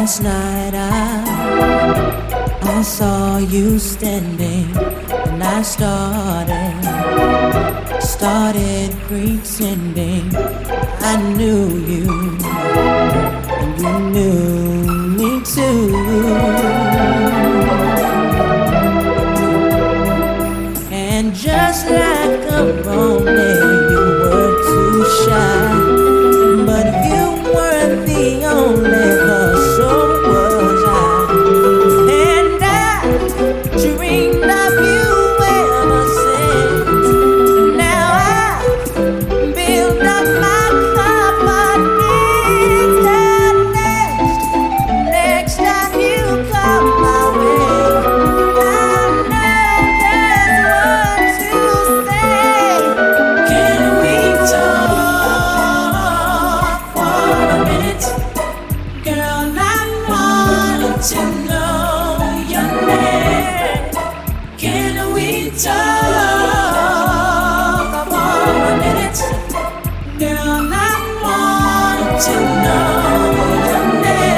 Last night I saw you standing, and I started pretending I knew you, and you knew me too. And just like a romance, you were too shy, but you weren't the only, 'cause so was I. And I dreamed of you ever since. Now I build up my confidence, and next time you come my way, I know just what to say. Can we talk for a minute? Girl, I want to know your name. Can we talk for a minute? Girl, I want to know your name.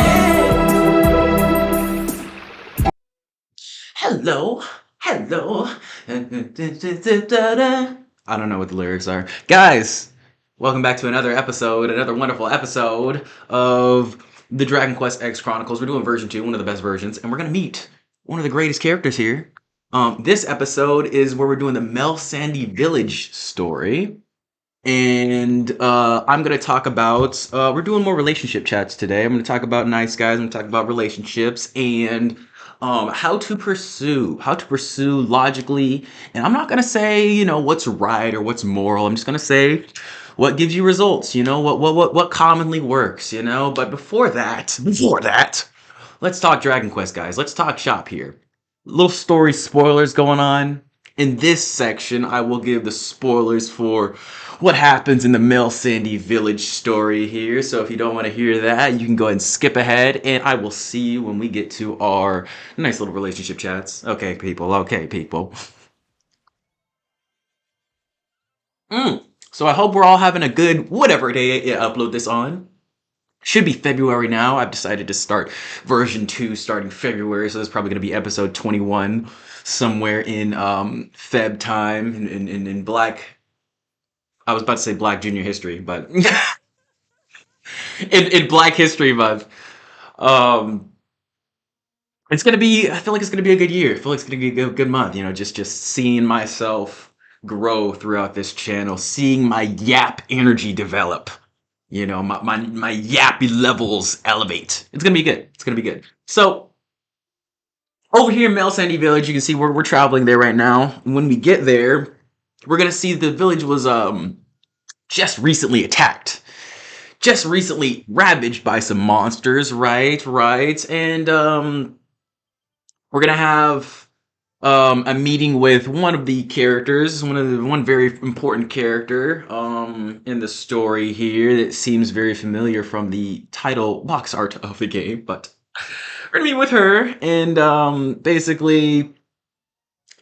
Hello. I don't know what the lyrics are. Guys, welcome back to another wonderful episode of the Dragon Quest X Chronicles. We're doing version 2, one of the best versions, and we're going to meet one of the greatest characters here. This episode is where we're doing the melsandy Village story. And I'm going to talk about, we're doing more relationship chats today. I'm going to talk about nice guys. I'm going to talk about relationships and how to pursue logically. And I'm not going to say, what's right or what's moral. I'm just going to say what gives you results, what commonly works, But before that, let's talk Dragon Quest, guys. Let's talk shop here. Little story spoilers going on. In this section, I will give the spoilers for what happens in the melsandy Village story here. So if you don't want to hear that, you can go ahead and skip ahead, and I will see you when we get to our nice little relationship chats. Okay, people. So I hope we're all having a good whatever day I upload this on. Should be February now. I've decided to start version 2 starting February, so it's probably going to be episode 21 somewhere in Feb time in Black. I was about to say Black Junior History, but in Black History Month. It's gonna be. I feel like it's gonna be a good year. I feel like it's gonna be a good month. Just seeing myself grow throughout this channel, seeing my yap energy develop. My yappy levels elevate. It's gonna be good. So over here in melsandy Village, you can see we're traveling there right now. When we get there, we're gonna see the village was just recently attacked, just recently ravaged by some monsters. Right, and we're gonna have a meeting with one of the characters, one very important character in the story here that seems very familiar from the title box art of the game. But we're gonna meet with her, and basically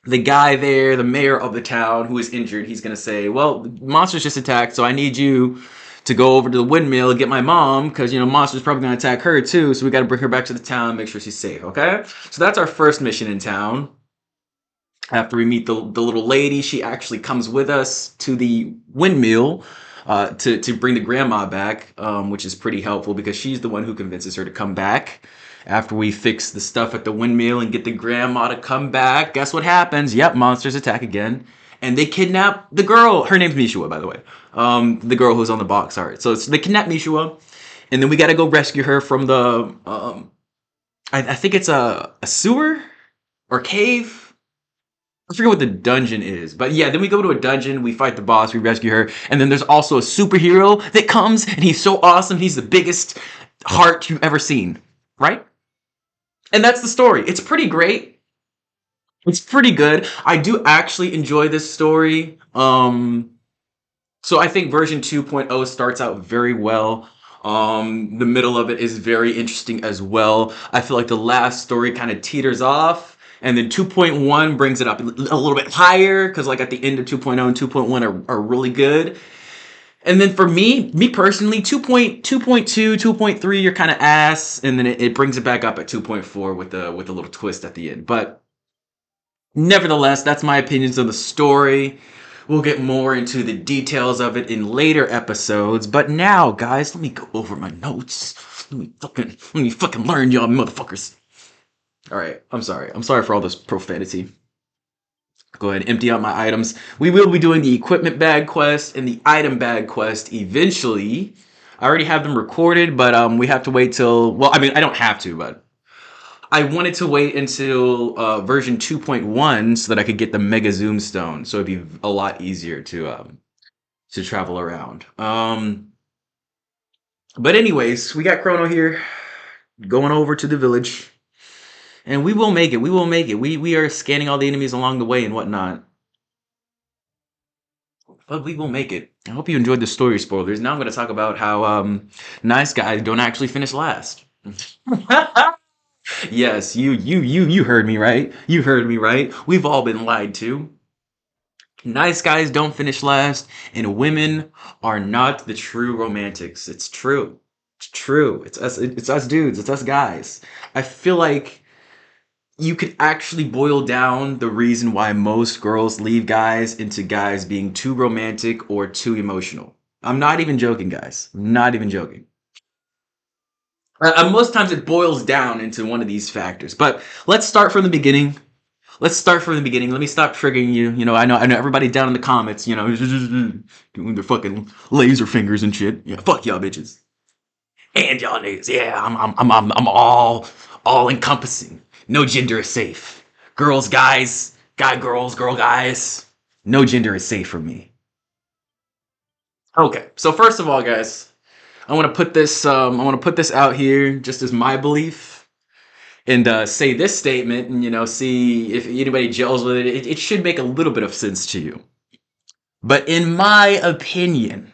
the guy there, the mayor of the town who is injured, he's gonna say, well, the monster's just attacked, so I need you to go over to the windmill and get my mom, because monster's probably gonna attack her too, so we gotta bring her back to the town and make sure she's safe. Okay, so that's our first mission in town. After we meet the little lady, she actually comes with us to the windmill to bring the grandma back, which is pretty helpful because she's the one who convinces her to come back. After we fix the stuff at the windmill and get the grandma to come back, guess what happens? Yep, monsters attack again. And they kidnap the girl. Her name's Mishua, by the way. The girl who's on the box art. So they kidnap Mishua, and then we gotta go rescue her from the, I think it's a sewer or cave. I forget what the dungeon is, but yeah, then we go to a dungeon, we fight the boss, we rescue her, and then there's also a superhero that comes, and he's so awesome, he's the biggest heart you've ever seen, right? And that's the story. It's pretty great. It's pretty good. I do actually enjoy this story. So I think version 2.0 starts out very well. The middle of it is very interesting as well. I feel like the last story kind of teeters off. And then 2.1 brings it up a little bit higher, because like at the end of 2.0 and 2.1 are really good. And then for me personally, 2.2, 2.3, you're kind of ass, and then it brings it back up at 2.4 with a little twist at the end. But nevertheless, that's my opinions on the story. We'll get more into the details of it in later episodes. But now, guys, let me go over my notes. Let me fucking learn, y'all motherfuckers. All right, I'm sorry. I'm sorry for all this profanity. Go ahead and empty out my items. We will be doing the equipment bag quest and the item bag quest eventually. I already have them recorded, but we have to wait till. Well, I mean, I don't have to, but I wanted to wait until version 2.1 so that I could get the Mega Zoom Stone, so it'd be a lot easier to travel around. But anyways, we got Chrono here going over to the village, and we will make it. We will make it. We are scanning all the enemies along the way and whatnot, but we will make it. I hope you enjoyed the story spoilers. Now I'm going to talk about how nice guys don't actually finish last. Yes, you heard me right. You heard me right. We've all been lied to. Nice guys don't finish last, and women are not the true romantics. It's true. It's true. It's us. It's us dudes. It's us guys. I feel like you could actually boil down the reason why most girls leave guys into guys being too romantic or too emotional. I'm not even joking, guys. I'm not even joking. Most times it boils down into one of these factors. But let's start from the beginning. Let's start from the beginning. Let me stop triggering you. I know everybody down in the comments, doing their fucking laser fingers and shit. Yeah, fuck y'all bitches. And y'all niggas. Yeah, I'm all encompassing. No gender is safe. Girls, guys, guy girls, girl guys. No gender is safe for me. Okay, so first of all, guys, I want to put this out here just as my belief and say this statement, and see if anybody gels with it. It should make a little bit of sense to you. But in my opinion,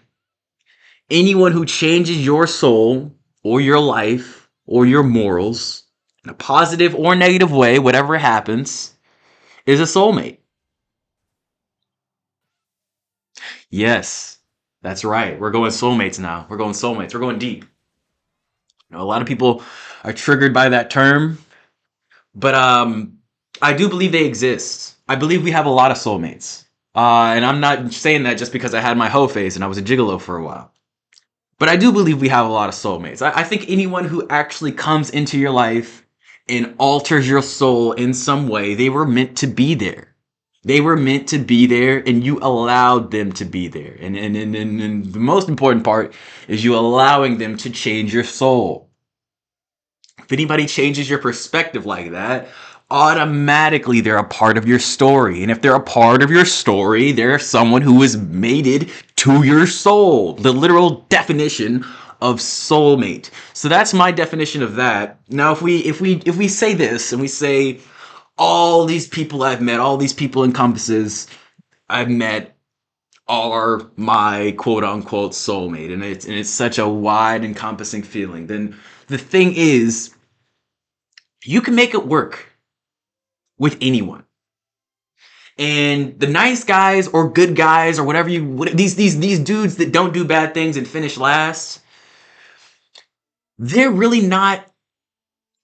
anyone who changes your soul or your life or your morals in a positive or negative way, whatever happens, is a soulmate. Yes, that's right. We're going soulmates now. We're going soulmates. We're going deep. A lot of people are triggered by that term, but I do believe they exist. I believe we have a lot of soulmates. And I'm not saying that just because I had my hoe face and I was a gigolo for a while. But I do believe we have a lot of soulmates. I think anyone who actually comes into your life and alters your soul in some way, they were meant to be there. They were meant to be there, and you allowed them to be there. And the most important part is you allowing them to change your soul. If anybody changes your perspective like that, automatically they're a part of your story. And if they're a part of your story, they're someone who is mated to your soul. The literal definition of soulmate. So that's my definition of that. Now, if we say this and we say all these people I've met, all these people encompasses I've met are my quote unquote soulmate, and it's such a wide encompassing feeling, then the thing is you can make it work with anyone. And the nice guys or good guys or whatever these dudes that don't do bad things and finish last, they're really not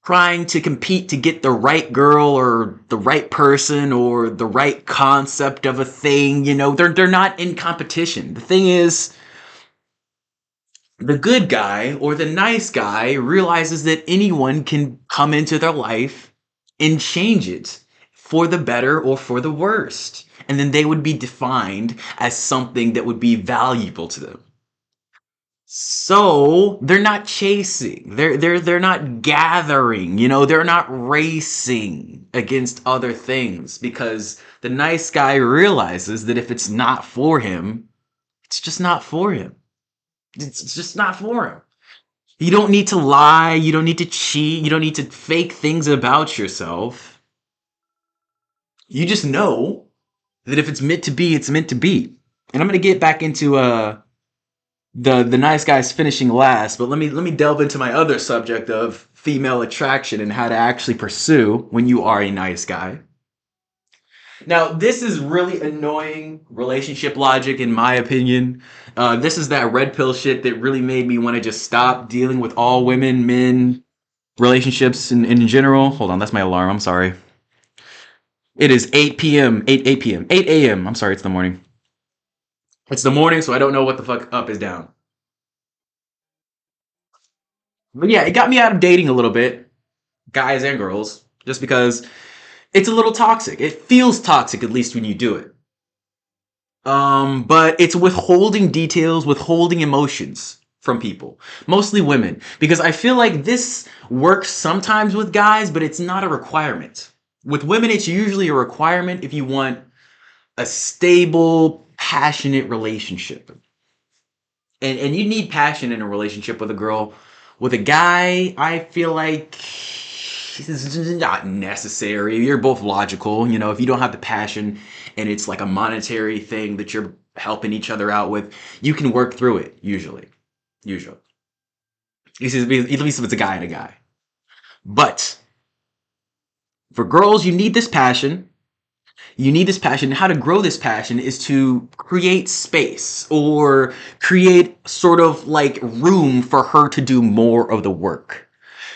trying to compete to get the right girl or the right person or the right concept of a thing. They're not in competition. The thing is, the good guy or the nice guy realizes that anyone can come into their life and change it for the better or for the worst. And then they would be defined as something that would be valuable to them. So they're not chasing. They're not gathering. They're not racing against other things, because the nice guy realizes that if it's not for him, it's just not for him. It's just not for him. You don't need to lie. You don't need to cheat. You don't need to fake things about yourself. You just know that if it's meant to be, it's meant to be. And I'm gonna get back into the nice guys finishing last, but let me delve into my other subject of female attraction and how to actually pursue when you are a nice guy. Now, this is really annoying relationship logic, in my opinion. This is that red pill shit that really made me want to just stop dealing with all women, men, relationships in general. Hold on, that's my alarm. I'm sorry. It is 8 p.m. 8 p.m. 8 a.m. I'm sorry, it's the morning. It's the morning, so I don't know what the fuck up is down. But yeah, it got me out of dating a little bit, guys and girls, just because it's a little toxic. It feels toxic, at least when you do it. But it's withholding details, withholding emotions from people, mostly women, because I feel like this works sometimes with guys, but it's not a requirement. With women, it's usually a requirement if you want a stable, passionate relationship. And you need passion in a relationship with a girl. With a guy, I feel like it's not necessary. You're both logical. You know, if you don't have the passion and it's like a monetary thing that you're helping each other out with, you can work through it, usually. Usually. At least if it's a guy and a guy. But for girls, you need this passion. You need this passion. How to grow this passion is to create space or create sort of like room for her to do more of the work.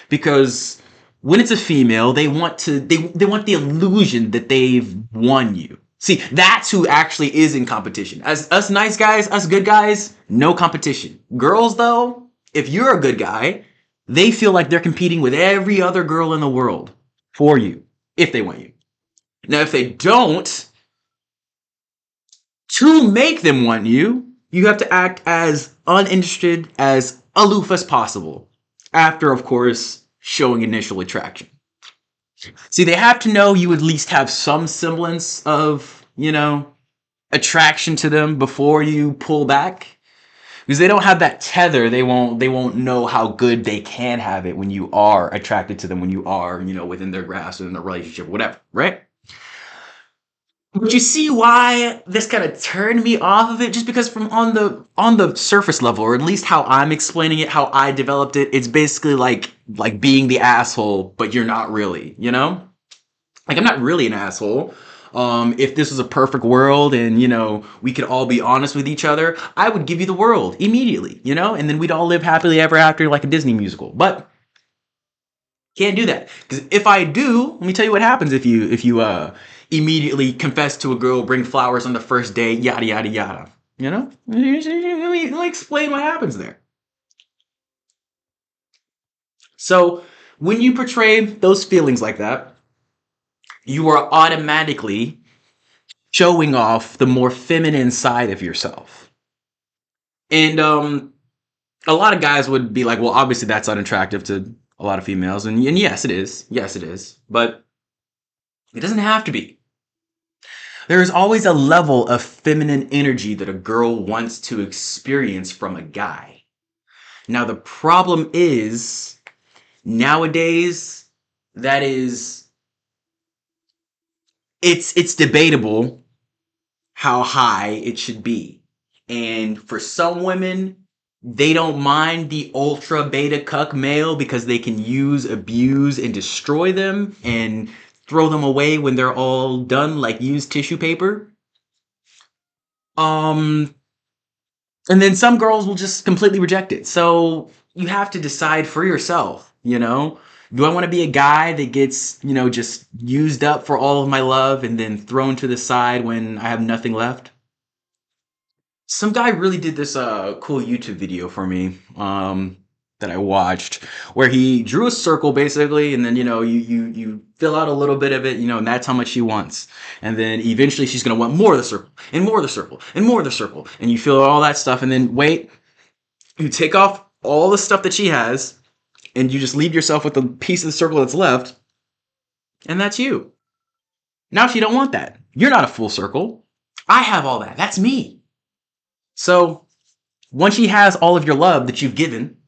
Because when it's a female, they want the illusion that they've won you. See, that's who actually is in competition. As us nice guys, us good guys, no competition. Girls though, if you're a good guy, they feel like they're competing with every other girl in the world for you if they want you. Now, if they don't, to make them want you, you have to act as uninterested, as aloof as possible. After, of course, showing initial attraction. See, they have to know you at least have some semblance of, attraction to them before you pull back. Because they don't have that tether, they won't know how good they can have it when you are attracted to them, when you are, within their grasp, within the relationship, whatever, right? But you see why this kind of turned me off of it? Just because from on the surface level, or at least how I'm explaining it, how I developed it, it's basically like being the asshole, but you're not really, you know? Like I'm not really an asshole. If this was a perfect world and we could all be honest with each other, I would give you the world immediately, and then we'd all live happily ever after like a Disney musical. But can't do that. Because if I do, let me tell you what happens if you immediately confess to a girl, bring flowers on the first date, yada yada yada. Let me explain what happens there. So when you portray those feelings like that, you are automatically showing off the more feminine side of yourself. And a lot of guys would be like, well, obviously that's unattractive to a lot of females. And yes, it is. Yes, it is. But it doesn't have to be. There is always a level of feminine energy that a girl wants to experience from a guy. Now, the problem is, nowadays, that is, it's debatable how high it should be. And for some women, they don't mind the ultra beta cuck male because they can use, abuse, and destroy them and throw them away when they're all done, like used tissue paper. Um, and then some girls will just completely reject it. So you have to decide for yourself. Do I want to be a guy that gets, just used up for all of my love and then thrown to the side when I have nothing left? Some guy really did this cool YouTube video for me that I watched where he drew a circle basically, and then you fill out a little bit of it, and that's how much she wants, and then eventually she's gonna want more of the circle and more of the circle and more of the circle, and you fill out all that stuff, and then wait, you take off all the stuff that she has, and you just leave yourself with the piece of the circle that's left, and that's you. Now she don't want that. You're not a full circle. I have all that. That's me. So once she has all of your love that you've given,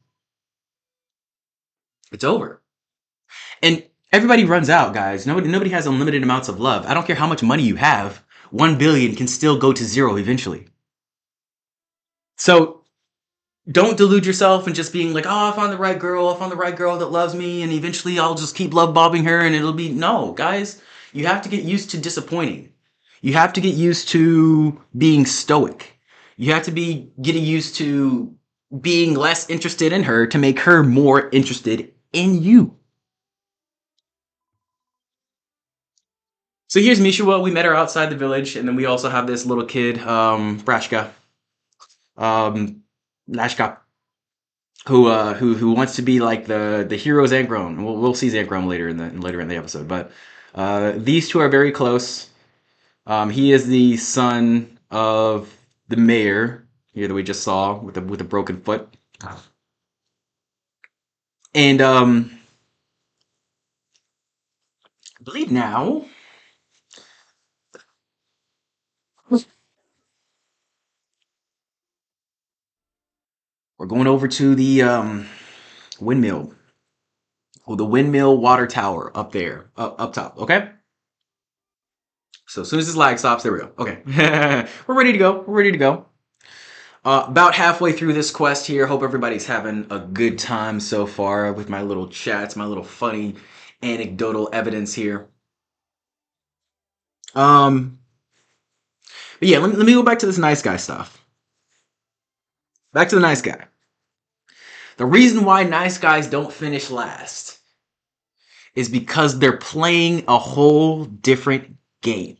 it's over. And everybody runs out, guys. Nobody has unlimited amounts of love. I don't care how much money you have. 1 billion can still go to zero eventually. So don't delude yourself and just being like, oh, I found the right girl. I found the right girl that loves me. And eventually I'll just keep love bombing her and it'll be, no, guys, you have to get used to disappointing. You have to get used to being stoic. You have to be getting used to being less interested in her to make her more interested in you. So here's Mishua. We met her outside the village, and then we also have this little kid, Brashka, um, Lashka, who wants to be like the hero Zangrone. We'll see Zangrone later in the episode, but these two are very close. He is the son of the mayor here that we just saw with a broken foot, and I believe now we're going over to the windmill. Oh, the windmill water tower up there, up top. Okay. So as soon as this lag stops, there we go. Okay, we're ready to go. We're ready to go. About halfway through this quest here. Hope everybody's having a good time so far with my little chats, my little funny anecdotal evidence here. Um, but yeah, let me go back to this nice guy stuff. Back to the nice guy. The reason why nice guys don't finish last is because they're playing a whole different game.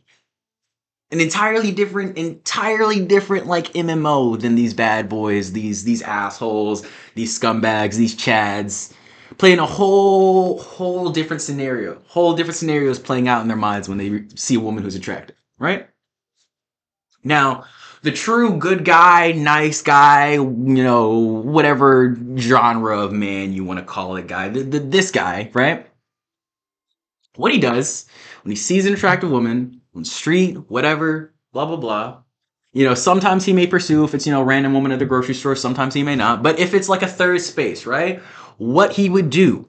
An entirely different like MMO than these bad boys, these assholes, these scumbags, these chads, playing a whole different scenario, whole different scenarios playing out in their minds when they see a woman who's attractive, right? Now, the true good guy, nice guy, whatever genre of man you want to call it, guy, this guy, right? What he does when he sees an attractive woman on the street, whatever, blah blah blah. Sometimes he may pursue if it's random woman at the grocery store. Sometimes he may not. But if it's like a third space, right? What he would do: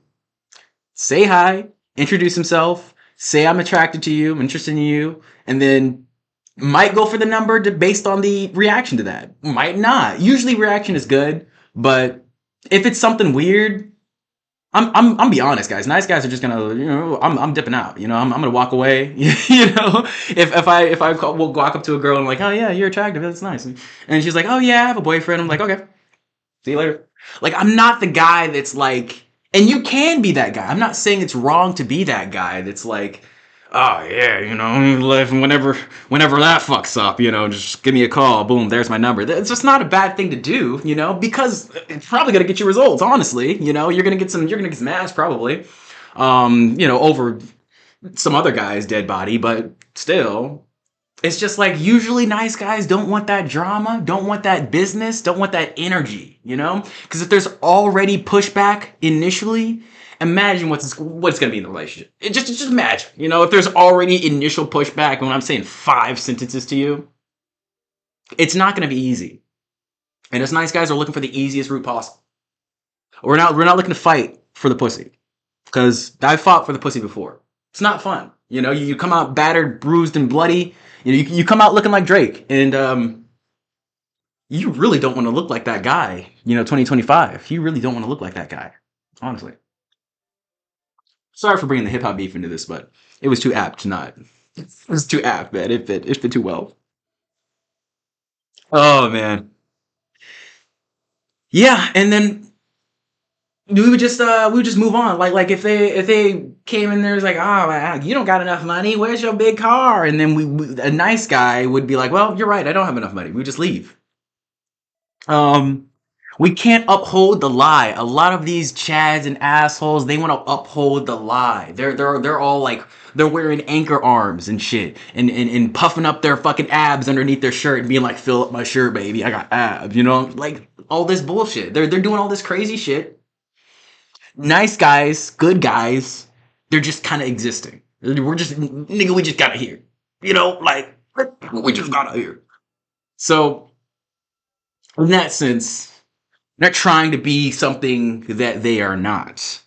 say hi, introduce himself, say I'm attracted to you, I'm interested in you, and then might go for the number based on the reaction to that. Might not. Usually reaction is good, but if it's something weird, I'm be honest, guys. Nice guys are just gonna, I'm dipping out. I'm gonna walk away. We'll walk up to a girl and I'm like, oh yeah, you're attractive. That's nice. And she's like, oh yeah, I have a boyfriend. I'm like, okay, see you later. Like, I'm not the guy that's like, and you can be that guy. I'm not saying it's wrong to be that guy that's like, oh yeah, whenever that fucks up, just give me a call. Boom, there's my number. It's just not a bad thing to do, because it's probably gonna get you results. Honestly, you're gonna get some ass probably, over some other guy's dead body, but still. It's just like usually nice guys don't want that drama, don't want that business, don't want that energy, Because if there's already pushback initially, imagine what's going to be in the relationship. Just imagine, if there's already initial pushback, when I'm saying 5 sentences to you, it's not going to be easy. And us nice guys are looking for the easiest route possible. We're not looking to fight for the pussy, because I've fought for the pussy before. It's not fun. You come out battered, bruised, and bloody. You come out looking like Drake, and you really don't want to look like that guy. 2025. You really don't want to look like that guy, honestly. Sorry for bringing the hip hop beef into this, but it was too apt to not. It was too apt, man. It fit too well. Oh man, yeah. And then we would just move on. Like if they came in there, it's like, oh, you don't got enough money. Where's your big car? And then a nice guy would be like, well, you're right. I don't have enough money. We just leave. Um, we can't uphold the lie. A lot of these chads and assholes, they want to uphold the lie. They're all like, they're wearing anchor arms and shit, and puffing up their fucking abs underneath their shirt and being like, fill up my shirt, baby. I got abs. Like all this bullshit. They're doing all this crazy shit. Nice guys, good guys, they're just kind of existing. We're just, nigga, we just got to hear. Like, we just got to hear. So, in that sense, not trying to be something that they are not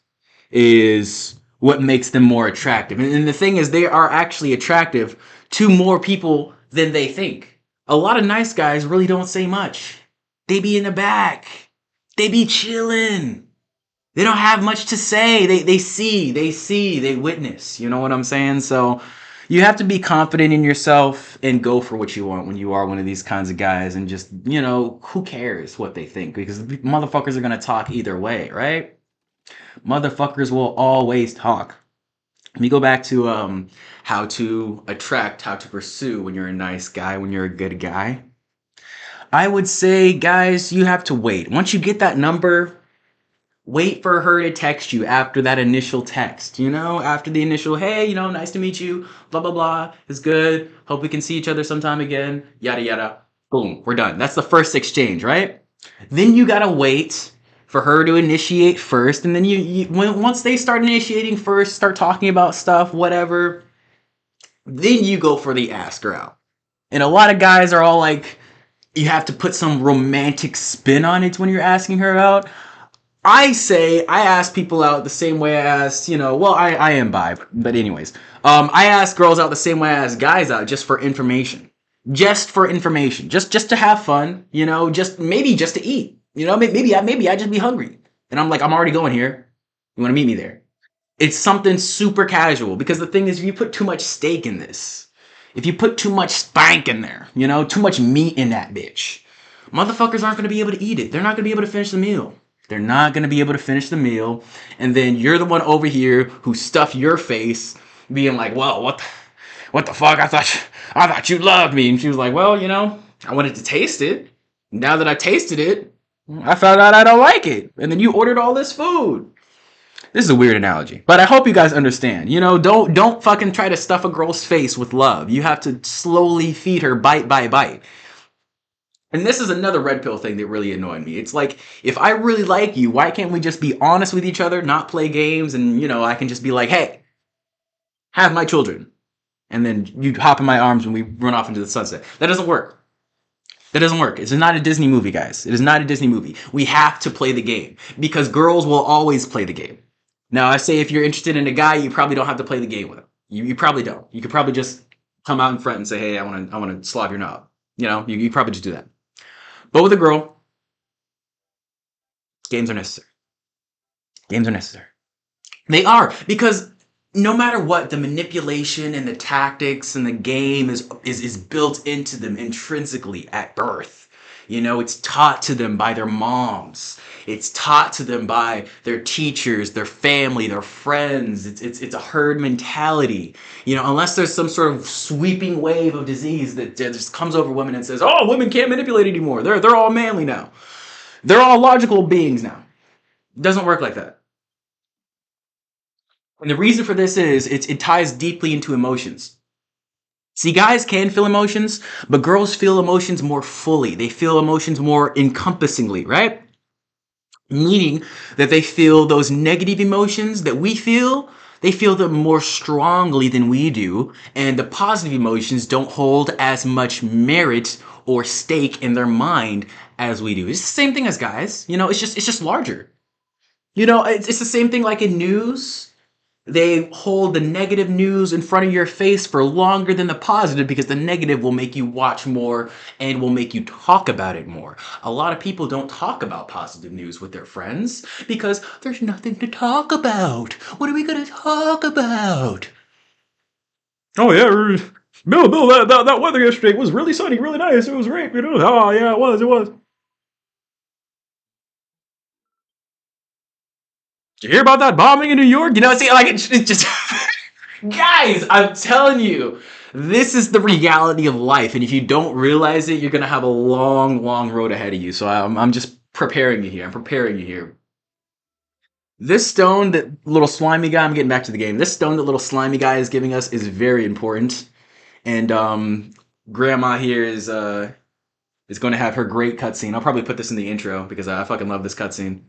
is what makes them more attractive. And the thing is, they are actually attractive to more people than they think. A lot of nice guys really don't say much. They be in the back. They be chilling. They don't have much to say. They see, they witness. You know what I'm saying? So, You have to be confident in yourself and go for what you want when you are one of these kinds of guys, and just, who cares what they think, because the motherfuckers are going to talk either way, right? Motherfuckers will always talk. Let me go back to how to attract, how to pursue when you're a nice guy, when you're a good guy. I would say, guys, you have to wait. Once you get that number, wait for her to text you after that initial text, after the initial, hey, nice to meet you, blah, blah, blah, it's good. Hope we can see each other sometime again, yada, yada. Boom, we're done. That's the first exchange, right? Then you gotta wait for her to initiate first. And then once they start initiating first, start talking about stuff, whatever, then you go for the ask her out. And a lot of guys are all like, you have to put some romantic spin on it when you're asking her out. I say I ask people out the same way I ask, well, I am bi, but anyways, I ask girls out the same way I ask guys out, just for information, just to have fun, just to eat, maybe I just be hungry, and I'm like, I'm already going here. You want to meet me there? It's something super casual, because the thing is, if you put too much steak in this, if you put too much spank in there, too much meat in that bitch, motherfuckers aren't going to be able to eat it. They're not going to be able to finish the meal. They're not going to be able to finish the meal. And then you're the one over here who stuffed your face being like, well, what the fuck? I thought you loved me. And she was like, well, I wanted to taste it. Now that I tasted it, I found out I don't like it. And then you ordered all this food. This is a weird analogy, but I hope you guys understand. Don't fucking try to stuff a girl's face with love. You have to slowly feed her bite by bite. And this is another red pill thing that really annoyed me. It's like, if I really like you, why can't we just be honest with each other, not play games, and, I can just be like, hey, have my children. And then you hop in my arms and we run off into the sunset. That doesn't work. That doesn't work. It's not a Disney movie, guys. It is not a Disney movie. We have to play the game, because girls will always play the game. Now, I say if you're interested in a guy, you probably don't have to play the game with him. You probably don't. You could probably just come out in front and say, hey, I want to slob your knob. You probably just do that. But with a girl, games are necessary. Games are necessary. They are, because no matter what, the manipulation and the tactics and the game is built into them intrinsically at birth. It's taught to them by their moms. It's taught to them by their teachers, their family, their friends. It's a herd mentality. Unless there's some sort of sweeping wave of disease that just comes over women and says, oh, women can't manipulate anymore. They're all manly now. They're all logical beings now. It doesn't work like that. And the reason for this is it ties deeply into emotions. See, guys can feel emotions, but girls feel emotions more fully. They feel emotions more encompassingly, right? Meaning that they feel those negative emotions that we feel, they feel them more strongly than we do. And the positive emotions don't hold as much merit or stake in their mind as we do. It's the same thing as guys. It's just larger. It's the same thing like in news. They hold the negative news in front of your face for longer than the positive, because the negative will make you watch more and will make you talk about it more. A lot of people don't talk about positive news with their friends because there's nothing to talk about. What are we going to talk about? Oh, yeah. Bill, that weather yesterday was really sunny, really nice. It was great, Oh, yeah, it was. Did you hear about that bombing in New York? See, like, it's just... Guys, I'm telling you, this is the reality of life. And if you don't realize it, you're going to have a long, long road ahead of you. So I'm just preparing you here. I'm preparing you here. This stone that little slimy guy, I'm getting back to the game. This stone that little slimy guy is giving us is very important. And Grandma here is going to have her great cutscene. I'll probably put this in the intro because I fucking love this cutscene.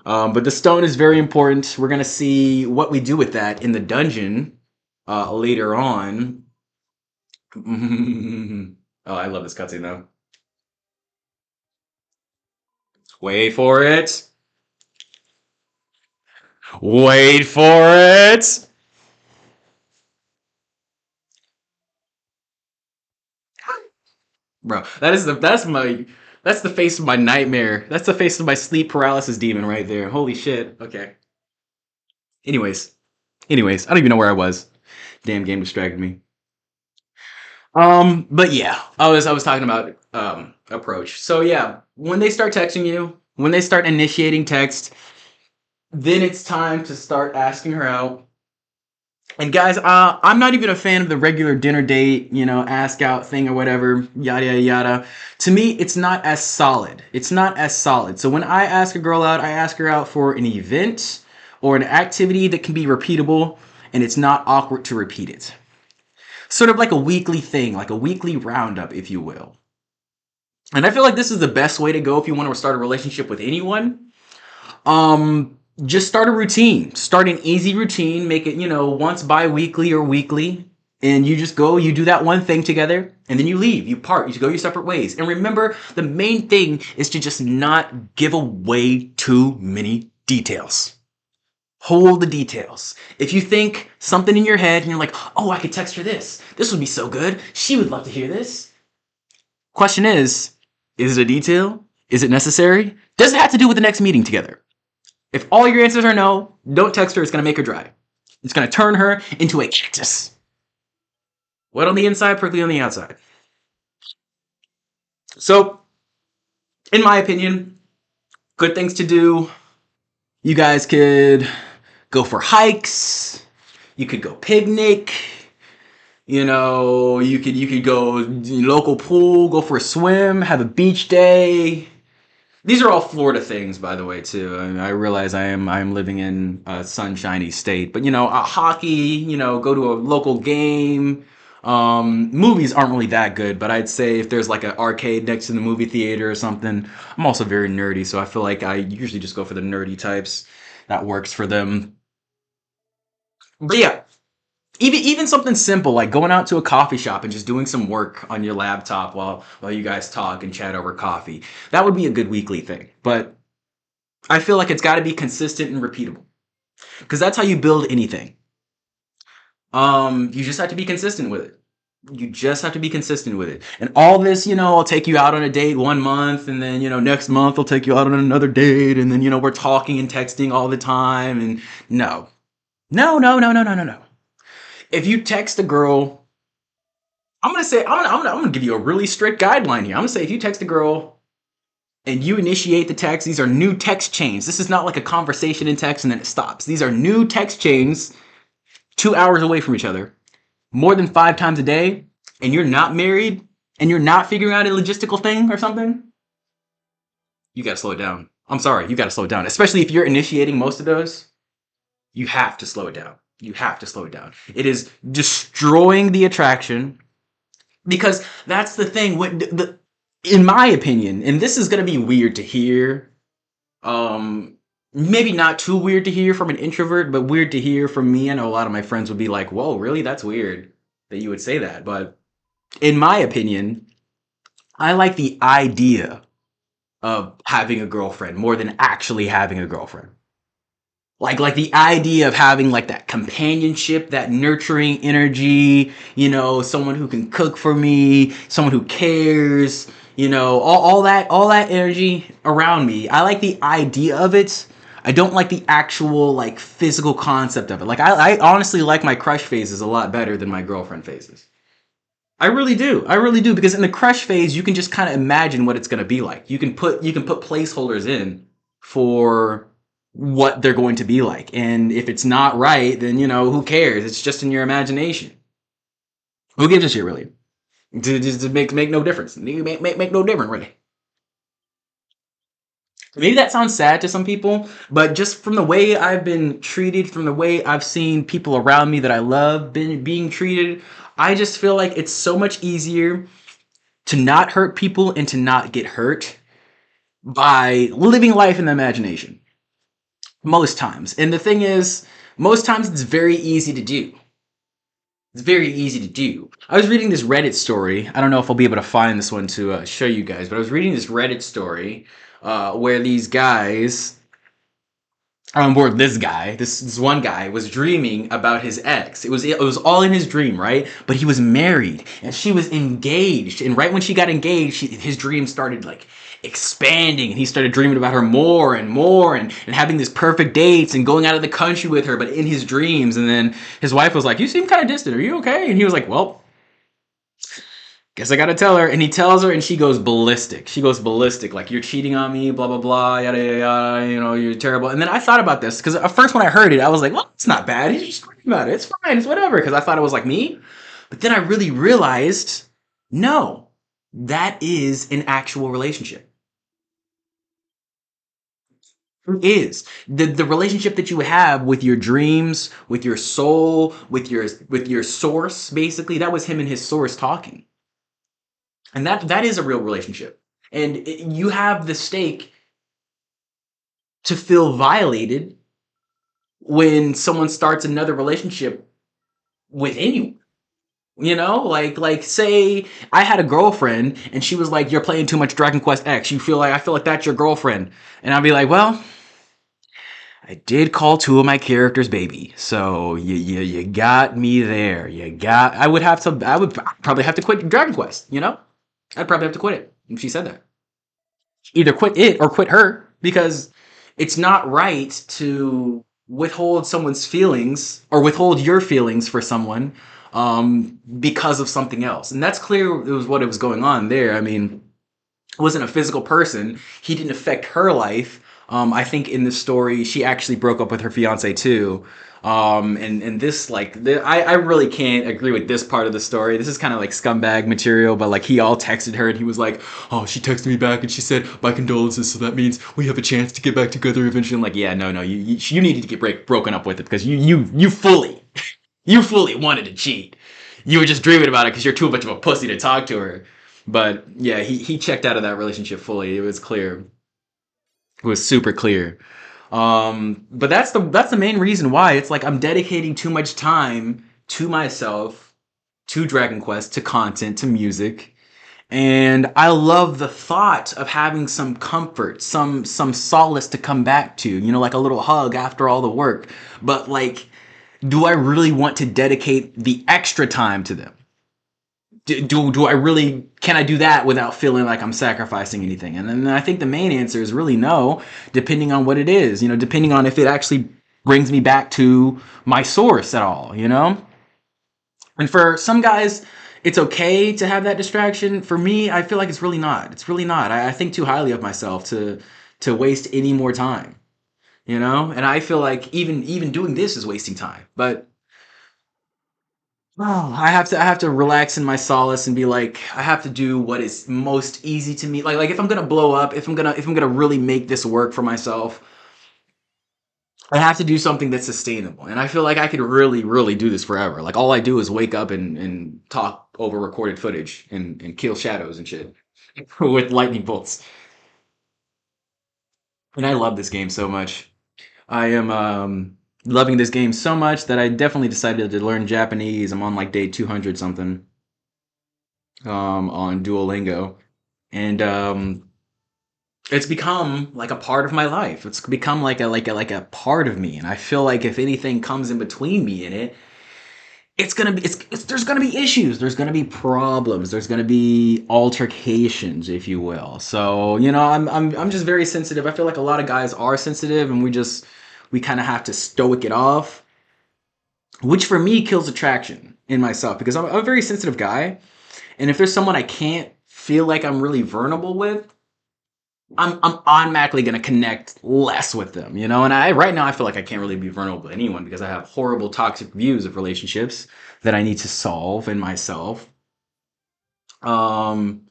But the stone is very important. We're going to see what we do with that in the dungeon later on. Oh, I love this cutscene though. Wait for it. Wait for it. Bro, that's the face of my nightmare. That's the face of my sleep paralysis demon right there. Holy shit. Okay. Anyways, I don't even know where I was. Damn game distracted me. But yeah, I was talking about approach. So yeah, when they start texting you, when they start initiating text, then it's time to start asking her out. And guys, I'm not even a fan of the regular dinner date, ask out thing or whatever, yada yada yada. To me, it's not as solid. It's not as solid. So when I ask a girl out, I ask her out for an event or an activity that can be repeatable, and it's not awkward to repeat it. Sort of like a weekly thing, like a weekly roundup, if you will. And I feel like this is the best way to go if you want to start a relationship with anyone. Just start a routine. Start an easy routine. Make it, once bi-weekly or weekly. And you just go, you do that one thing together, and then you leave. You part. You go your separate ways. And remember, the main thing is to just not give away too many details. Hold the details. If you think something in your head and you're like, oh, I could text her this. This would be so good. She would love to hear this. Question is it a detail? Is it necessary? Does it have to do with the next meeting together? If all your answers are no, don't text her. It's going to make her dry. It's going to turn her into a cactus. Wet on the inside, prickly on the outside. So, in my opinion, good things to do. You guys could go for hikes. You could go picnic. You could go local pool, go for a swim, have a beach day. These are all Florida things, by the way, too. I realize I'm living in a sunshiny state, but hockey, go to a local game. Movies aren't really that good, but I'd say if there's like an arcade next to the movie theater or something. I'm also very nerdy, so I feel like I usually just go for the nerdy types. That works for them. But yeah, even something simple like going out to a coffee shop and just doing some work on your laptop while you guys talk and chat over coffee. That would be a good weekly thing. But I feel like it's got to be consistent and repeatable because that's how you build anything. You just have to be consistent with it. You just have to be consistent with it. And all this, I'll take you out on a date 1 month, and then, next month I'll take you out on another date, and then, we're talking and texting all the time. And no, no, no, no, no, no, no, no. If you text a girl, I'm gonna give you a really strict guideline here. I'm gonna say if you text a girl and you initiate the text, these are new text chains. This is not like a conversation in text and then it stops. These are new text chains 2 hours away from each other, more than 5 times a day, and you're not married and you're not figuring out a logistical thing or something, you gotta slow it down. I'm sorry, you gotta slow it down. Especially if you're initiating most of those, you have to slow it down. You have to slow it down. It is destroying the attraction because that's the thing. In my opinion, and this is going to be weird to hear, maybe not too weird to hear from an introvert, but weird to hear from me. I know a lot of my friends would be like, whoa, really? That's weird that you would say that. But in my opinion, I like the idea of having a girlfriend more than actually having a girlfriend. Like the idea of having like that companionship, that nurturing energy, someone who can cook for me, someone who cares, all that energy around me. I like the idea of it. I don't like the actual like physical concept of it. Like I honestly like my crush phases a lot better than my girlfriend phases. I really do. I really do because in the crush phase you can just kind of imagine what it's going to be like. You can put placeholders in for what they're going to be like. And if it's not right, then, who cares? It's just in your imagination. Who gives a shit, really? Just make no difference. Make no difference, really. Maybe that sounds sad to some people, but just from the way I've been treated, from the way I've seen people around me that I love being treated, I just feel like it's so much easier to not hurt people and to not get hurt by living life in the imagination. Most times. And the thing is, most times it's very easy to do. It's very easy to do. I was reading this Reddit story. I don't know if I'll be able to find this one to show you guys, but I was reading this Reddit story where these guys, on board this one guy was dreaming about his ex. It was all in his dream, right? But he was married and she was engaged. And right when she got engaged, his dream started like expanding and he started dreaming about her more and more and having these perfect dates and going out of the country with her, but in his dreams. And then his wife was like, you seem kind of distant. Are you okay? And he was like, well, Guess I gotta tell her. And he tells her, and she goes ballistic. She goes ballistic, like, you're cheating on me, blah blah blah, yada yada yada. You know, you're terrible. And then I thought about this because at first when I heard it, I was like, well, it's not bad. He's just talking about it. It's fine. It's whatever. Because I thought it was like me. But then I really realized, no, that is an actual relationship. It is the relationship that you have with your dreams, with your soul, with your source. Basically, that was him and his source talking, and that is a real relationship. And you have the stake to feel violated when someone starts another relationship with anyone. You know, like say I had a girlfriend and she was like, "You're playing too much Dragon Quest X. You feel like I feel like that's your girlfriend," and I'd be like, "Well, I did call two of my characters baby, so you got me there. You got. I would probably have to quit Dragon Quest. You know, I'd probably have to quit it if she said that. Either quit it or quit her because it's not right to withhold someone's feelings or withhold your feelings for someone because of something else. And that's clear. It was what it was going on there. I mean, wasn't a physical person. He didn't affect her life. I think in the story, she actually broke up with her fiance too. And this I really can't agree with this part of the story. This is kind of like scumbag material, but like he all texted her and he was like, "Oh, she texted me back and she said my condolences. So that means we have a chance to get back together eventually." I'm like, yeah, no, you needed to get broken up with it because you fully you fully wanted to cheat. You were just dreaming about it because you're too much of a pussy to talk to her. But yeah, he checked out of that relationship fully. It was clear. It was super clear. But that's the main reason why it's like I'm dedicating too much time to myself, to Dragon Quest, to content, to music. And I love the thought of having some comfort, some solace to come back to, you know, like a little hug after all the work. But like, do I really want to dedicate the extra time to them? Do I really, can I do that without feeling like I'm sacrificing anything? And then I think the main answer is really no, depending on what it is, you know, depending on if it actually brings me back to my source at all, you know? And for some guys, it's okay to have that distraction. For me, I feel like it's really not. It's really not. I think too highly of myself to waste any more time, you know? And I feel like even doing this is wasting time. But oh, I have to relax in my solace and be like, I have to do what is most easy to me. Like if I'm gonna blow up, if I'm gonna really make this work for myself, I have to do something that's sustainable. And I feel like I could really, really do this forever. Like all I do is wake up and talk over recorded footage and kill shadows and shit with lightning bolts. And I love this game so much. I am loving this game so much that I definitely decided to learn Japanese. I'm on like day 200 something on Duolingo, and it's become like a part of my life. It's become like a part of me, and I feel like if anything comes in between me and it, it's gonna be it's there's gonna be issues, there's gonna be problems, there's gonna be altercations, if you will. So you know, I'm just very sensitive. I feel like a lot of guys are sensitive, and we kind of have to stoic it off, which for me kills attraction in myself because I'm a very sensitive guy. And if there's someone I can't feel like I'm really vulnerable with, I'm automatically gonna connect less with them, you know. And I right now I feel like I can't really be vulnerable with anyone because I have horrible toxic views of relationships that I need to solve in myself. Um,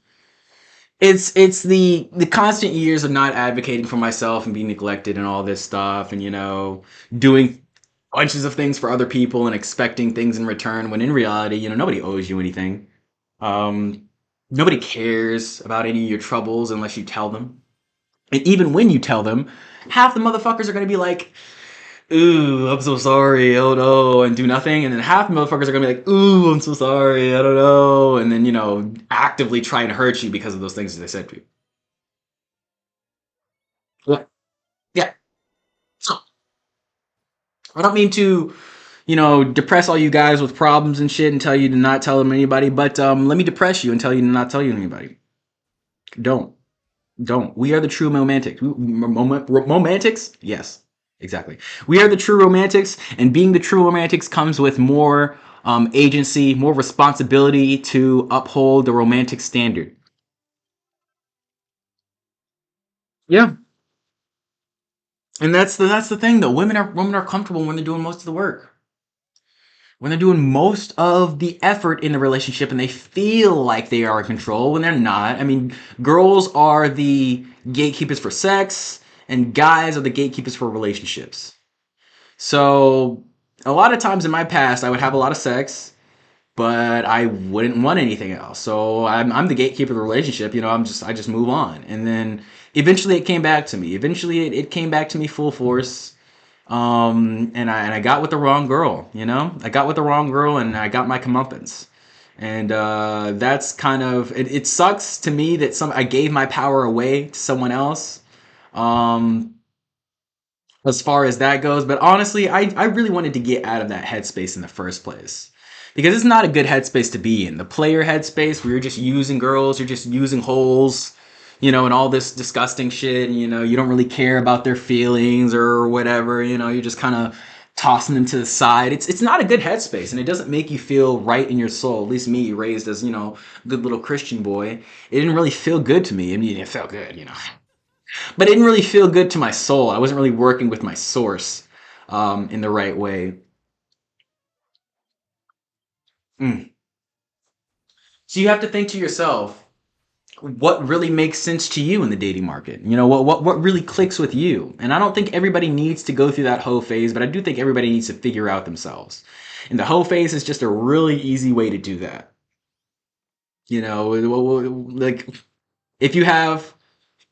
it's the constant years of not advocating for myself and being neglected and all this stuff, and you know, doing bunches of things for other people and expecting things in return when in reality, you know, nobody owes you anything. Um, Nobody cares about any of your troubles unless you tell them. And even when you tell them, half the motherfuckers are gonna be like, "Ooh, I'm so sorry, oh no," and do nothing. And then half the motherfuckers are gonna be like, "Ooh, I'm so sorry, I don't know," and then you know, actively trying to hurt you because of those things that they said to you. Yeah, yeah. So I don't mean to, you know, depress all you guys with problems and shit and tell you to not tell them anybody, but let me depress you and tell you to not tell you anybody. Don't. Don't. We are the true romantics. Romantics? Yes, exactly. We are the true romantics, and being the true romantics comes with more. agency, more responsibility to uphold the romantic standard. Yeah, and that's the thing though. Women are comfortable when they're doing most of the work, when they're doing most of the effort in the relationship, and they feel like they are in control when they're not. I mean, girls are the gatekeepers for sex, and guys are the gatekeepers for relationships. So a lot of times in my past, I would have a lot of sex, but I wouldn't want anything else. So I'm the gatekeeper of the relationship. I just move on, and then eventually it came back to me. Eventually it came back to me full force. And I got with the wrong girl. I got with the wrong girl, and I got my comeuppance. And that's kind of it. It sucks to me that some I gave my power away to someone else. Um, as far as that goes. But honestly, I really wanted to get out of that headspace in the first place. Because it's not a good headspace to be in. The player headspace where you're just using girls, you're just using holes, and all this disgusting shit. And, you don't really care about their feelings or whatever. You're just kind of tossing them to the side. It's not a good headspace, and it doesn't make you feel right in your soul. At least me, raised as good little Christian boy, it didn't really feel good to me. I mean, it felt good. But it didn't really feel good to my soul. I wasn't really working with my source in the right way. Mm. So you have to think to yourself, what really makes sense to you in the dating market? What really clicks with you? And I don't think everybody needs to go through that hoe phase, but I do think everybody needs to figure out themselves. And the hoe phase is just a really easy way to do that. Like if you have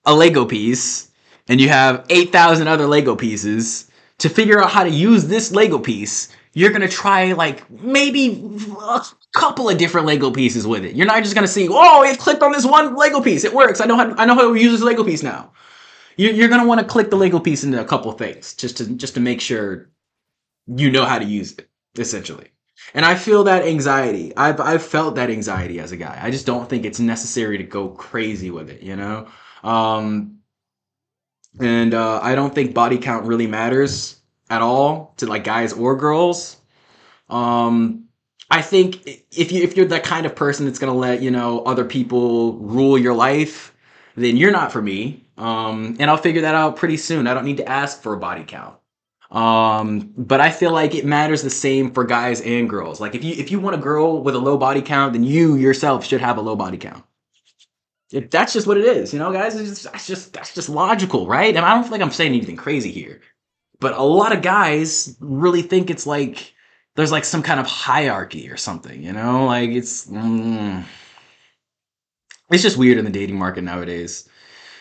a Lego piece and you have 8,000 other Lego pieces, to figure out how to use this Lego piece, you're going to try like maybe a couple of different Lego pieces with it. You're not just going to see, oh, it clicked on this one Lego piece. It works. I know how to use this Lego piece now. You're going to want to click the Lego piece into a couple things just to make sure you know how to use it, essentially. And I feel that anxiety. I've felt that anxiety as a guy. I just don't think it's necessary to go crazy with it. Um, and I don't think body count really matters at all to like guys or girls. Um, I think if you're that kind of person that's gonna let other people rule your life, then you're not for me. And I'll figure that out pretty soon. I don't need to ask for a body count. But I feel like it matters the same for guys and girls. Like if you want a girl with a low body count, then you yourself should have a low body count. That's just what it is, guys. That's just logical, right? And I don't feel like I'm saying anything crazy here, but a lot of guys really think it's like there's like some kind of hierarchy or something, like it's just weird in the dating market nowadays.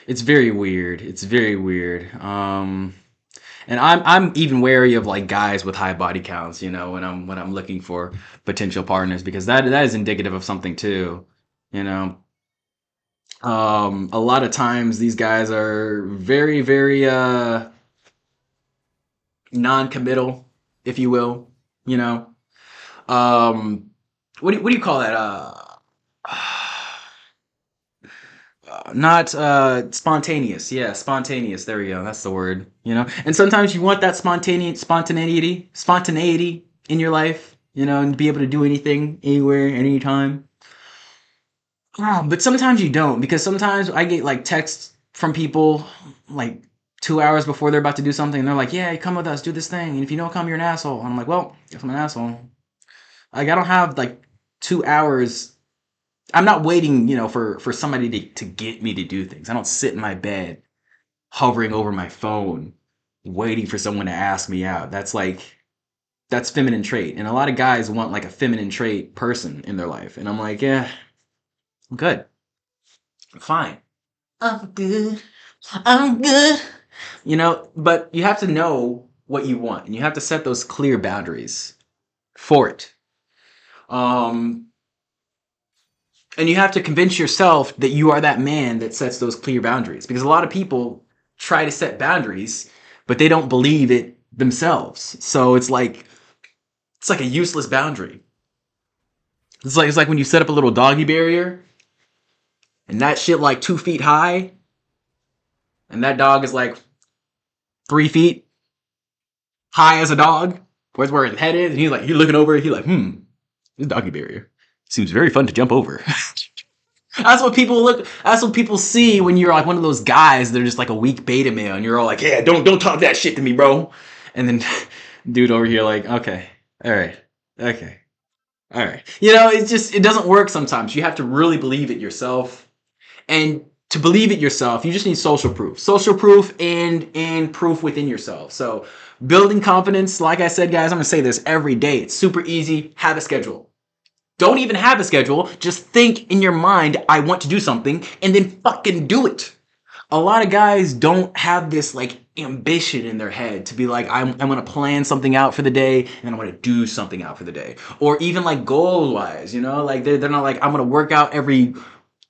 It's very weird. It's very weird. And I'm even wary of like guys with high body counts, when I'm looking for potential partners, because that is indicative of something too, you know. A lot of times these guys are very, very non-committal, if you will. You know, what do you call that? Not spontaneous. Yeah, spontaneous. There we go. That's the word. And sometimes you want that spontaneity in your life. And be able to do anything, anywhere, anytime. But sometimes you don't, because sometimes I get like texts from people like 2 hours before they're about to do something, and they're like, "Yeah, come with us, do this thing, and if you don't come, you're an asshole." And I'm like, "Well, if I'm an asshole, like I don't have like 2 hours. I'm not waiting, for somebody to get me to do things. I don't sit in my bed hovering over my phone, waiting for someone to ask me out. That's feminine trait, and a lot of guys want like a feminine trait person in their life, and I'm like, yeah, I'm good, I'm fine." I'm good. I'm good. But you have to know what you want, and you have to set those clear boundaries for it. Um, and you have to convince yourself that you are that man that sets those clear boundaries, because a lot of people try to set boundaries, but they don't believe it themselves. So it's like a useless boundary. It's like when you set up a little doggy barrier, and that shit like 2 feet high, and that dog is like 3 feet high as a dog. Where's where his head is, and he's like, you're looking over, he's like, hmm. This doggy barrier seems very fun to jump over. That's what people look. That's what people see when you're like one of those guys that are just like a weak beta male, and you're all like, "Yeah, don't talk that shit to me, bro." And then, dude over here, like, "Okay, all right, okay, all right." You know, it's just it doesn't work sometimes. You have to really believe it yourself, and to believe it yourself, you just need social proof, and proof within yourself. So, building confidence, like I said, guys, I'm gonna say this every day. It's super easy. Have a schedule. Don't even have a schedule. Just think in your mind, I want to do something, and then fucking do it. A lot of guys don't have this like ambition in their head to be like, I'm gonna plan something out for the day, and I'm gonna do something out for the day. Or even like goal wise, you know, like they're not like, I'm gonna work out every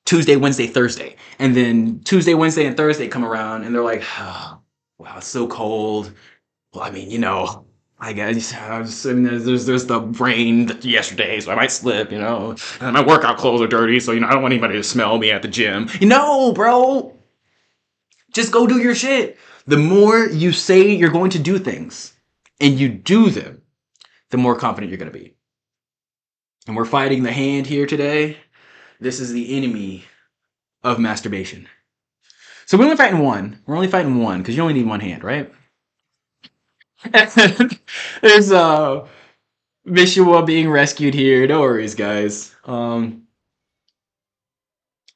Tuesday, Wednesday, Thursday. And then Tuesday, Wednesday, and Thursday come around, and they're like, oh, wow, it's so cold. Well, I mean, you know, I guess I mean, there's the rain yesterday, so I might slip, you know. And my workout clothes are dirty, so you know I don't want anybody to smell me at the gym. You know, bro, just go do your shit. The more you say you're going to do things, and you do them, the more confident you're gonna be. And we're fighting the hand here today. This is the enemy of masturbation. So we're only fighting one. We're only fighting one because you only need one hand, right? There's Mishua being rescued here. No worries, guys.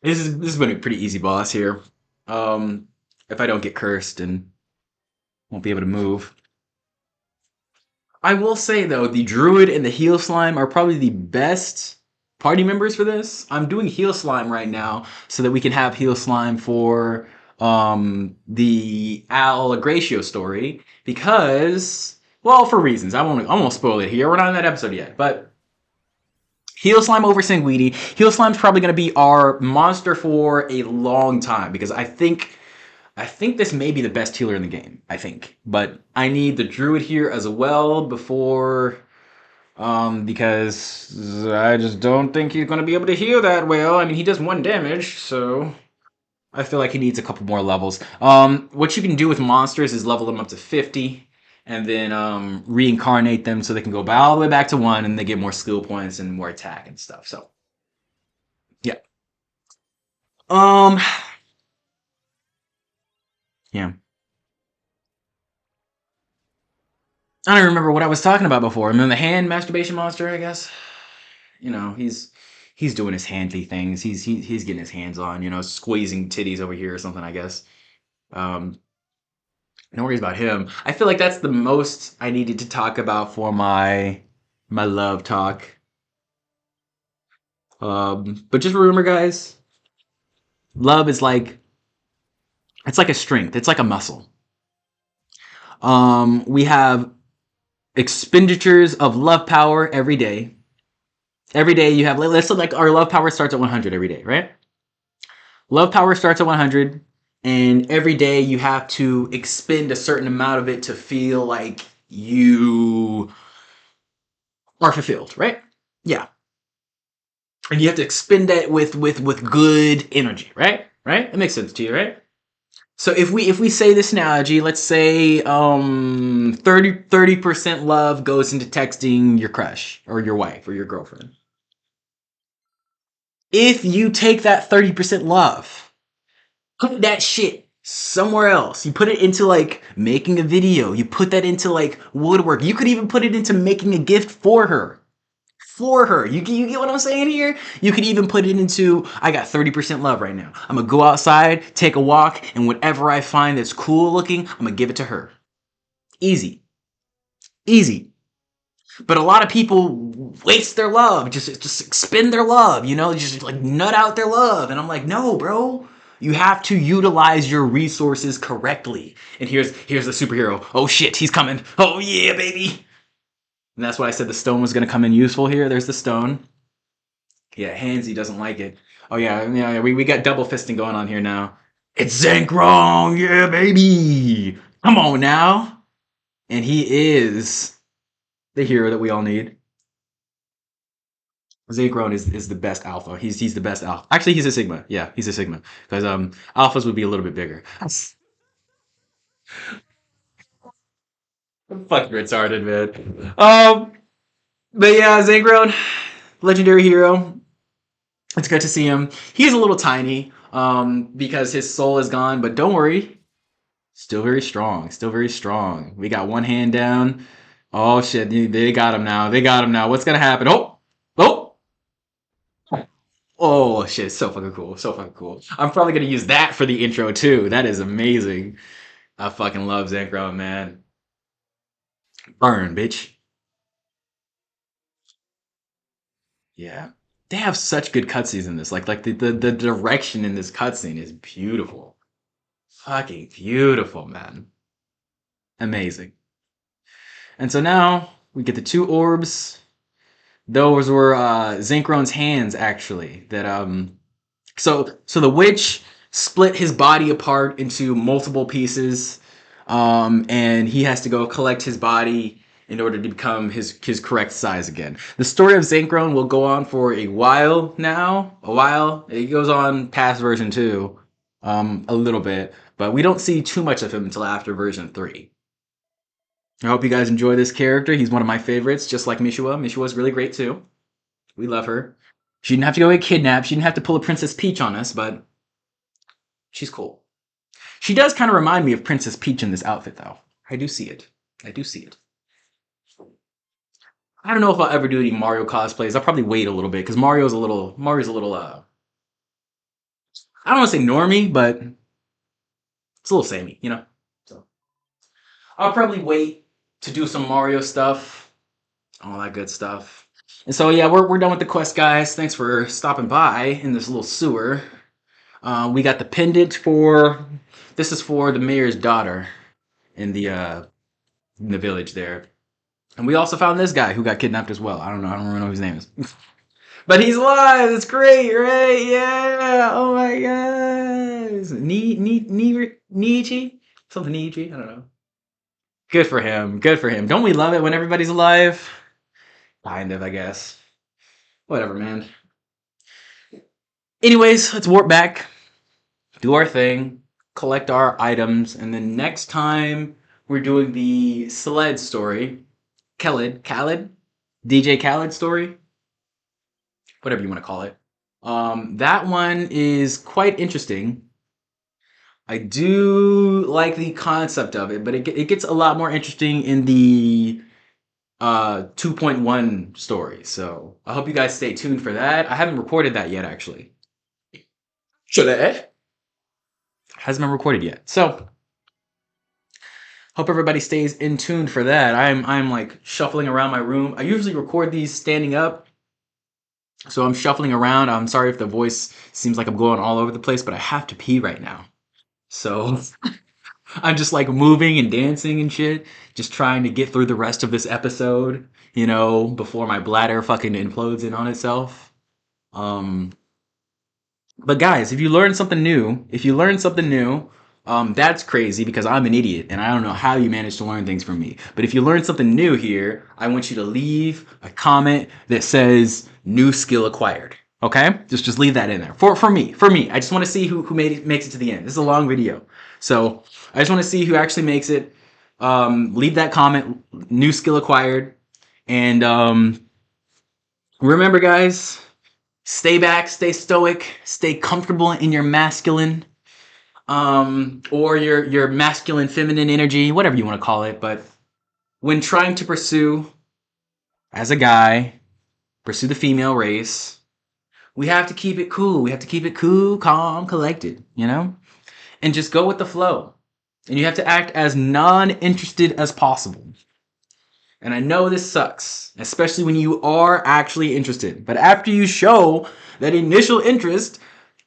This has been a pretty easy boss here. If I don't get cursed and won't be able to move. I will say though, the druid and the heal slime are probably the best party members for this. I'm doing heal slime right now so that we can have heal slime for the Al Agratio story because well, for reasons. I won't spoil it here. We're not in that episode yet, but Heal Slime over Sanguini. Heal Slime's probably going to be our monster for a long time because I think this may be the best healer in the game. I think, but I need the Druid here as well before, because I just don't think he's going to be able to heal that well. I mean, he does 1 damage, so I feel like he needs a couple more levels. What you can do with monsters is level them up to 50 and then reincarnate them so they can go all the way back to 1 and they get more skill points and more attack and stuff. So, yeah. Um, yeah. I don't remember what I was talking about before. I mean, the hand masturbation monster, I guess. You know, he's doing his handy things. He's getting his hands on, you know, squeezing titties over here or something, I guess. Um, no worries about him. I feel like that's the most I needed to talk about for my love talk. But just remember, guys, love is like it's like a strength. It's like a muscle. We have expenditures of love power every day. Every day you have let's say like our love power starts at 100 every day, right? Love power starts at 100, and every day you have to expend a certain amount of it to feel like you are fulfilled, right? Yeah. And you have to expend that with good energy, right? Right? It makes sense to you, right? So if we say this analogy, let's say 30% love goes into texting your crush or your wife or your girlfriend. If you take that 30% love, put that shit somewhere else. You put it into like making a video. You put that into like woodwork. You could even put it into making a gift for her. For her. You get what I'm saying here? You could even put it into I got 30% love right now. I'm gonna go outside, take a walk, and whatever I find that's cool looking, I'm gonna give it to her. Easy. Easy. But a lot of people waste their love, just expend their love, you know, just like nut out their love. And I'm like, no, bro. You have to utilize your resources correctly. And here's the superhero. Oh shit, he's coming. Oh yeah, baby. And that's why I said the stone was gonna come in useful here. There's the stone. Yeah, Hansy doesn't like it. Oh yeah. We got double fisting going on here now. It's Zankron, yeah, baby. Come on now. And he is the hero that we all need. Zekron is the best alpha. He's the best alpha. Actually, he's a sigma. Yeah, he's a sigma because alphas would be a little bit bigger. Fucking retarded, man. But yeah, Zekron. legendary hero. It's good to see him. He's a little tiny because his soul is gone, but don't worry. Still very strong. Still very strong. We got one hand down. Oh shit, they got him now. They got him now. What's gonna happen? Oh! Oh! Oh shit, so fucking cool. So fucking cool. I'm probably gonna use that for the intro too. That is amazing. I fucking love Zankro, man. Burn, bitch. Yeah. They have such good cutscenes in this. The direction in this cutscene is beautiful. Fucking beautiful, man. Amazing. And so now we get the two orbs. Those were Zinkron's hands, actually. So the witch split his body apart into multiple pieces, and he has to go collect his body in order to become his correct size again. The story of Zinkron will go on for a while now. A while. It goes on past version 2, a little bit, but we don't see too much of him until after version 3. I hope you guys enjoy this character. He's one of my favorites, just like Mishua. Mishua's really great too. We love her. She didn't have to go get kidnapped. She didn't have to pull a Princess Peach on us, but she's cool. She does kind of remind me of Princess Peach in this outfit, though. I do see it. I do see it. I don't know if I'll ever do any Mario cosplays. I'll probably wait a little bit because Mario's a little, I don't want to say normie, but it's a little samey, you know? So I'll probably wait to do some Mario stuff, all that good stuff. And so yeah, we're done with the quest, guys. Thanks for stopping by in this little sewer. We got the pendant for. This is for the mayor's daughter in the village there, and we also found this guy who got kidnapped as well. I don't know. I don't remember his name is, but he's alive. It's great, right? Yeah. Oh my gosh. Niichi? Something Niichi? I don't know. Good for him. Good for him. Don't we love it when everybody's alive? Kind of, I guess. Whatever, man. Anyways, let's warp back, do our thing, collect our items, and then next time we're doing the Sled story, Khaled, DJ Khaled story, whatever you want to call it. That one is quite interesting. I do like the concept of it, but it gets a lot more interesting in the 2.1 story. So I hope you guys stay tuned for that. I haven't recorded that yet, actually. Should I? Hasn't been recorded yet. So hope everybody stays in tune for that. I'm like shuffling around my room. I usually record these standing up. So I'm shuffling around. I'm sorry if the voice seems like I'm going all over the place, but I have to pee right now. So I'm just like moving and dancing and shit, just trying to get through the rest of this episode, you know, before my bladder fucking implodes in on itself. But guys, if you learn something new, that's crazy because I'm an idiot and I don't know how you manage to learn things from me. But if you learn something new here, I want you to leave a comment that says new skill acquired. Okay? Just leave that in there. For me. I just want to see who makes it to the end. This is a long video. So I just want to see who actually makes it. Leave that comment, new skill acquired. And remember, guys, stay back, stay stoic, stay comfortable in your masculine, or your masculine feminine energy, whatever you want to call it. But when trying to pursue, as a guy, pursue the female race, we have to keep it cool. We have to keep it cool, calm, collected, you know? And just go with the flow. And you have to act as non-interested as possible. And I know this sucks, especially when you are actually interested. But after you show that initial interest,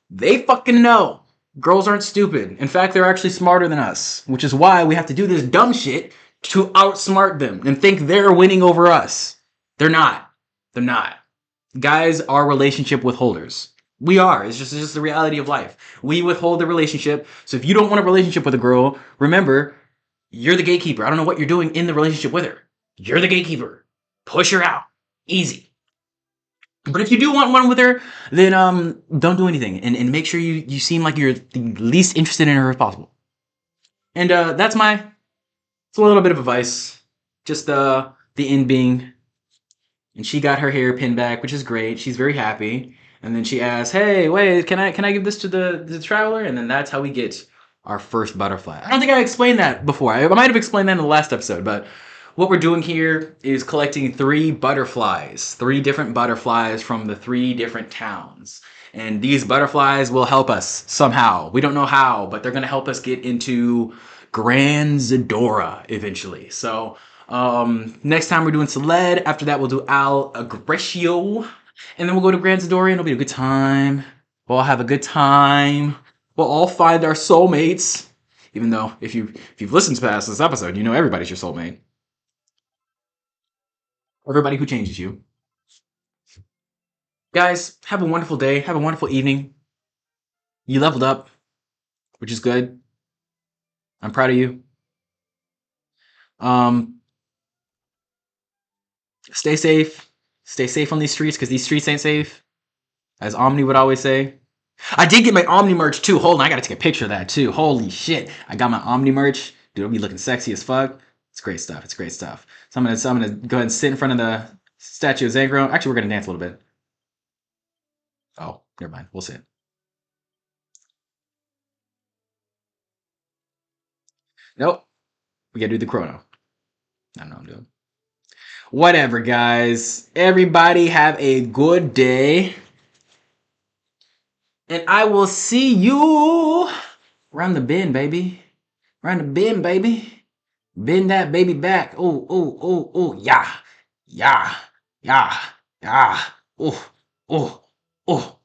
they fucking know. Girls aren't stupid. In fact, they're actually smarter than us, which is why we have to do this dumb shit to outsmart them and think they're winning over us. They're not. They're not. Guys are relationship withholders. We are. It's just the reality of life. We withhold the relationship. So if you don't want a relationship with a girl, remember, you're the gatekeeper. I don't know what you're doing in the relationship with her. You're the gatekeeper. Push her out. Easy. But if you do want one with her, then don't do anything. And make sure you seem like you're the least interested in her as possible. And it's a little bit of advice. Just the end being, and she got her hair pinned back, which is great. She's very happy. And then she asked, "Hey, wait, can I give this to the traveler?" And then that's how we get our first butterfly. I don't think I explained that before. I might have explained that in the last episode, but what we're doing here is collecting three different butterflies from the three different towns. And these butterflies will help us somehow. We don't know how, but they're going to help us get into Grand Zadora eventually. So next time we're doing Saled. After that, we'll do Al Agretio. And then we'll go to Grand Zadora and it'll be a good time. We'll all have a good time. We'll all find our soulmates. Even though if you've listened past this episode, you know everybody's your soulmate. Everybody who changes you. Guys, have a wonderful day. Have a wonderful evening. You leveled up, which is good. I'm proud of you. Um, stay safe. Stay safe on these streets because these streets ain't safe. As Omni would always say. I did get my Omni merch too. Hold on, I gotta take a picture of that too. Holy shit. I got my Omni merch. Dude, it'll be looking sexy as fuck. It's great stuff. It's great stuff. So I'm gonna go ahead and sit in front of the statue of Zangro. Actually, we're gonna dance a little bit. Oh, never mind. We'll sit. Nope. We gotta do the chrono. I don't know what I'm doing. Whatever, guys. Everybody have a good day. And I will see you around the bend, baby. Around the bend, baby. Bend that baby back. Oh, oh, oh, oh, yeah. Yeah. Yeah. Yeah. Oh, oh, oh.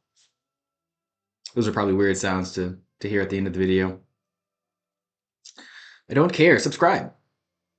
Those are probably weird sounds to hear at the end of the video. I don't care. Subscribe.